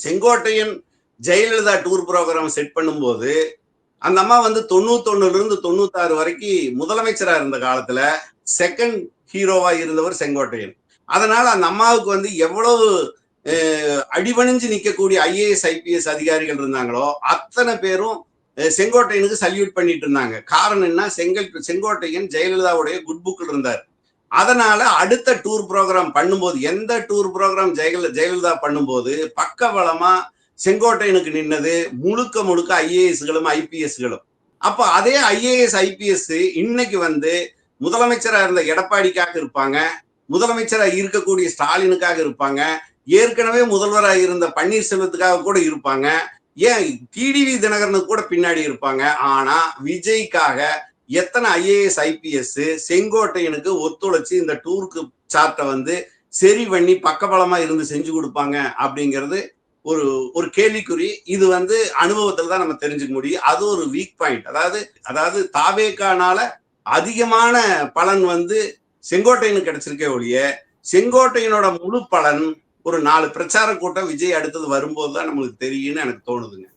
Sengottaiyan Jayalalithaa tour programme set பண்ணும்போது அந்த அம்மா வந்து 91ல இருந்து 96 வரைக்கும் முதலமைச்சரா இருந்த காலத்துல செகண்ட் ஹீரோவா இருந்தவர் செங்கோட்டையன். அதனால அந்த அம்மாவுக்கு வந்து எவ்வளவு அடிபணிஞ்சு நிக்கக்கூடிய ஐஏஎஸ் ஐபிஎஸ் அதிகாரிகள் இருந்தாங்களோ அத்தனை பேரும் செங்கோட்டையனுக்கு சல்யூட் பண்ணிட்டு இருந்தாங்க. காரணம் என்ன, செங்கோட்டையன் ஜெயலலிதாவுடைய குட் புக்ல இருந்தார். அதனால அடுத்த டூர் ப்ரோக்ராம் பண்ணும்போது, எந்த டூர் ப்ரோக்ராம் ஜெயலலிதா பண்ணும்போது பக்கபலமா செங்கோட்டையனுக்கு நின்னது முழுக்க முழுக்க ஐஏஎஸ்களும் ஐபிஎஸ்களும். அப்ப அதே ஐஏஎஸ் ஐபிஎஸ் இன்னைக்கு வந்து முதலமைச்சரா இருந்த எடப்பாடிக்காக இருப்பாங்க, முதலமைச்சரா இருக்கக்கூடிய ஸ்டாலினுக்காக இருப்பாங்க, ஏற்கனவே முதல்வராக இருந்த பன்னீர்செல்வத்துக்காக கூட இருப்பாங்க, ஏன் டிடிவி தினகரனுக்கு கூட பின்னாடி இருப்பாங்க. ஆனா விஜய்க்காக எத்தனை ஐஏஎஸ் ஐபிஎஸ் செங்கோட்டையனுக்கு ஒத்துழைச்சு இந்த டூருக்கு சார்ட்டை வந்து சரி பண்ணி பக்கபலமா இருந்து செஞ்சு கொடுப்பாங்க அப்படிங்கிறது ஒரு ஒரு கேள்விக்குறி. இது வந்து அனுபவத்துல தான் நம்ம தெரிஞ்சுக்க முடியும். அது ஒரு வீக் பாயிண்ட். அதாவது தாவேக்கானால அதிகமான பலன் வந்து செங்கோட்டையனுக்கு கிடைச்சிருக்கே ஒழிய செங்கோட்டையனோட முழு பலன் ஒரு 4 பிரச்சார கூட்டம் விஜய் அடுத்தது வரும்போது தான் நம்மளுக்கு தெரியும்னு எனக்கு தோணுதுங்க.